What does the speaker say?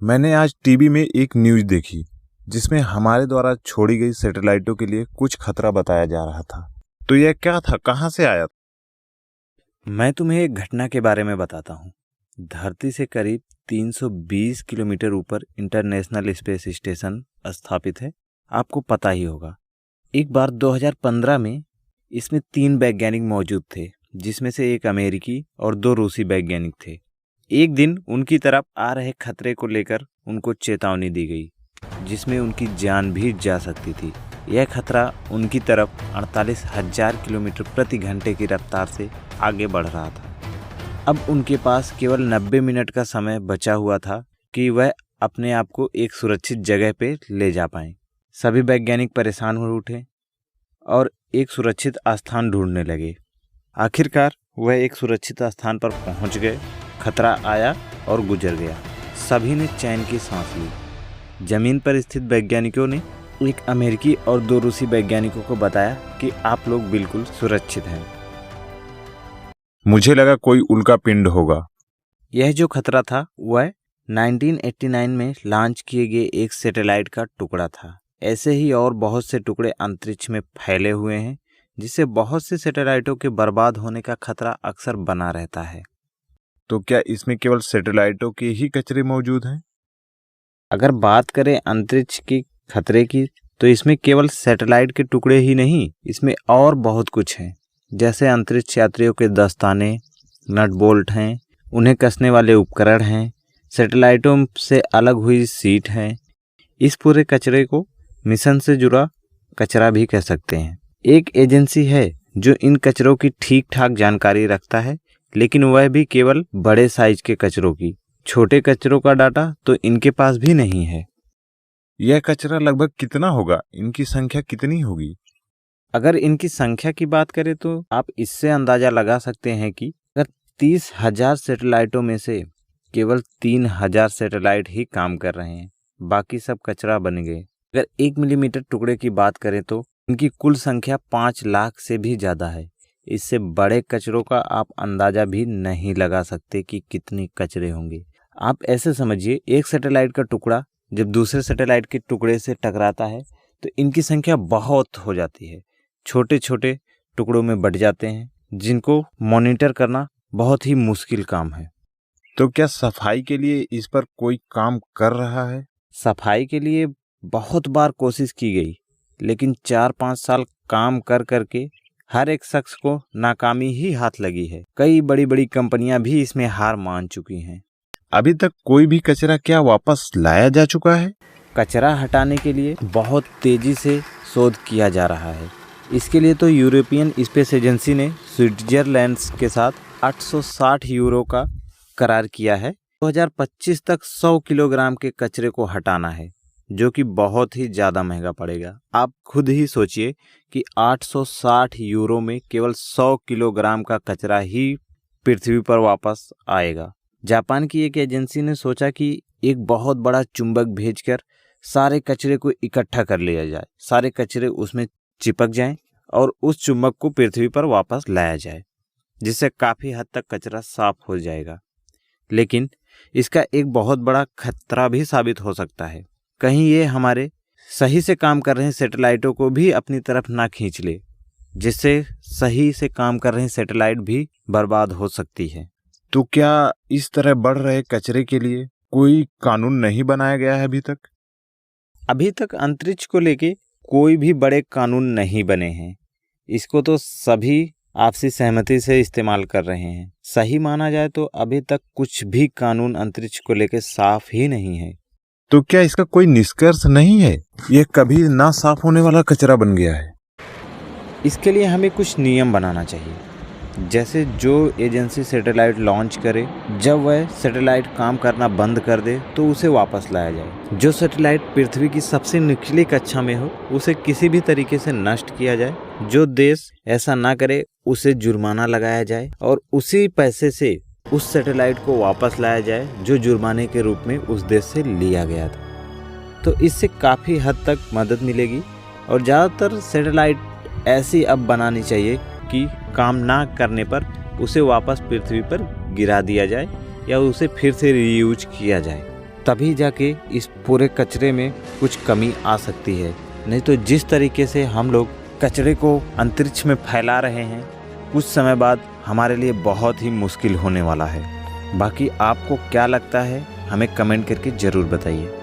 मैंने आज टीवी में एक न्यूज़ देखी जिसमें हमारे द्वारा छोड़ी गई सैटेलाइटों के लिए कुछ खतरा बताया जा रहा था। तो यह क्या था, कहाँ से आया? मैं तुम्हें एक घटना के बारे में बताता हूँ। धरती से करीब 320 किलोमीटर ऊपर इंटरनेशनल स्पेस स्टेशन स्थापित है। आपको पता ही होगा। एक बार 2015 में इसमें 3 वैज्ञानिक मौजूद थे, जिसमें से एक अमेरिकी और 2 रूसी वैज्ञानिक थे। एक दिन उनकी तरफ आ रहे खतरे को लेकर उनको चेतावनी दी गई, जिसमें उनकी जान भी जा सकती थी। यह खतरा उनकी तरफ 48,000 किलोमीटर प्रति घंटे की रफ्तार से आगे बढ़ रहा था। अब उनके पास केवल 90 मिनट का समय बचा हुआ था कि वह अपने आप को एक सुरक्षित जगह पे ले जा पाएं। सभी वैज्ञानिक परेशान हो उठे और एक सुरक्षित स्थान ढूंढने लगे। आखिरकार वह एक सुरक्षित स्थान पर पहुंच गए। खतरा आया और गुजर गया। सभी ने चैन की सांस ली। जमीन पर स्थित वैज्ञानिकों ने एक अमेरिकी और 2 रूसी वैज्ञानिकों को बताया कि आप लोग बिल्कुल सुरक्षित हैं। मुझे लगा कोई उल्का पिंड होगा। यह जो खतरा था वह 1989 में लॉन्च किए गए एक सैटेलाइट का टुकड़ा था। ऐसे ही और बहुत से टुकड़े अंतरिक्ष में फैले हुए हैं, जिससे बहुत से सैटेलाइटों के बर्बाद होने का खतरा अक्सर बना रहता है। तो क्या इसमें केवल सैटेलाइटों के ही कचरे मौजूद हैं? अगर बात करें अंतरिक्ष के खतरे की, तो इसमें केवल सैटेलाइट के टुकड़े ही नहीं, इसमें और बहुत कुछ है। जैसे अंतरिक्ष यात्रियों के दस्ताने, नट बोल्ट हैं, उन्हें कसने वाले उपकरण हैं, सैटेलाइटों से अलग हुई सीट है। इस पूरे कचरे को मिशन से जुड़ा कचरा भी कह सकते हैं। एक एजेंसी है जो इन कचरों की ठीक ठाक जानकारी रखता है, लेकिन वह भी केवल बड़े साइज के कचरों की। छोटे कचरों का डाटा तो इनके पास भी नहीं है। यह कचरा लगभग कितना होगा? इनकी संख्या कितनी होगी? अगर इनकी संख्या की बात करें तो आप इससे अंदाजा लगा सकते हैं कि अगर 30,000 सैटेलाइटों में से केवल 3,000 सैटेलाइट ही काम कर रहे हैं, बाकी सब कचरा बन गए। अगर 1 मिलीमीटर टुकड़े की बात करें तो इनकी कुल संख्या 5 लाख से भी ज़्यादा है। इससे बड़े कचरों का आप अंदाजा भी नहीं लगा सकते कि कितने कचरे होंगे। आप ऐसे समझिए, एक सैटेलाइट का टुकड़ा जब दूसरे सैटेलाइट के टुकड़े से टकराता है तो इनकी संख्या बहुत हो जाती है। छोटे छोटे टुकड़ों में बट जाते हैं, जिनको मॉनिटर करना बहुत ही मुश्किल काम है। तो क्या सफाई के लिए इस पर कोई काम कर रहा है? सफाई के लिए बहुत बार कोशिश की गई, लेकिन 4-5 साल काम कर करके हर एक शख्स को नाकामी ही हाथ लगी है। कई बड़ी बड़ी कंपनियां भी इसमें हार मान चुकी हैं। अभी तक कोई भी कचरा क्या वापस लाया जा चुका है? कचरा हटाने के लिए बहुत तेजी से शोध किया जा रहा है। इसके लिए तो यूरोपियन स्पेस एजेंसी ने स्विट्जरलैंड के साथ 860 यूरो का करार किया है। 2025 तक 100 किलोग्राम के कचरे को हटाना है, जो कि बहुत ही ज़्यादा महंगा पड़ेगा। आप खुद ही सोचिए कि 860 यूरो में केवल 100 किलोग्राम का कचरा ही पृथ्वी पर वापस आएगा। जापान की एक एजेंसी ने सोचा कि एक बहुत बड़ा चुंबक भेजकर सारे कचरे को इकट्ठा कर लिया जाए, सारे कचरे उसमें चिपक जाएं और उस चुंबक को पृथ्वी पर वापस लाया जाए, जिससे काफ़ी हद तक कचरा साफ हो जाएगा। लेकिन इसका एक बहुत बड़ा खतरा भी साबित हो सकता है। कहीं ये हमारे सही से काम कर रहे सैटेलाइटों को भी अपनी तरफ ना खींच ले, जिससे सही से काम कर रहे सैटेलाइट भी बर्बाद हो सकती है। तो क्या इस तरह बढ़ रहे कचरे के लिए कोई कानून नहीं बनाया गया है अभी तक? अभी तक अंतरिक्ष को लेके कोई भी बड़े कानून नहीं बने हैं। इसको तो सभी आपसी सहमति से इस्तेमाल कर रहे हैं। सही माना जाए तो अभी तक कुछ भी कानून अंतरिक्ष को लेके साफ ही नहीं है। तो क्या इसका कोई निष्कर्ष नहीं है? यह कभी ना साफ होने वाला कचरा बन गया है। इसके लिए हमें कुछ नियम बनाना चाहिए। जैसे जो एजेंसी सैटेलाइट लॉन्च करे, जब वह सैटेलाइट काम करना बंद कर दे तो उसे वापस लाया जाए। जो सैटेलाइट पृथ्वी की सबसे निचली कक्षा में हो, उसे किसी भी तरीके से नष्ट किया जाए। जो देश ऐसा ना करे उसे जुर्माना लगाया जाए और उसी पैसे से उस सैटेलाइट को वापस लाया जाए जो जुर्माने के रूप में उस देश से लिया गया था। तो इससे काफ़ी हद तक मदद मिलेगी। और ज़्यादातर सैटेलाइट ऐसी अब बनानी चाहिए कि काम ना करने पर उसे वापस पृथ्वी पर गिरा दिया जाए या उसे फिर से रीयूज किया जाए। तभी जाके इस पूरे कचरे में कुछ कमी आ सकती है। नहीं तो जिस तरीके से हम लोग कचरे को अंतरिक्ष में फैला रहे हैं, कुछ समय बाद हमारे लिए बहुत ही मुश्किल होने वाला है। बाकी आपको क्या लगता है हमें कमेंट करके ज़रूर बताइए।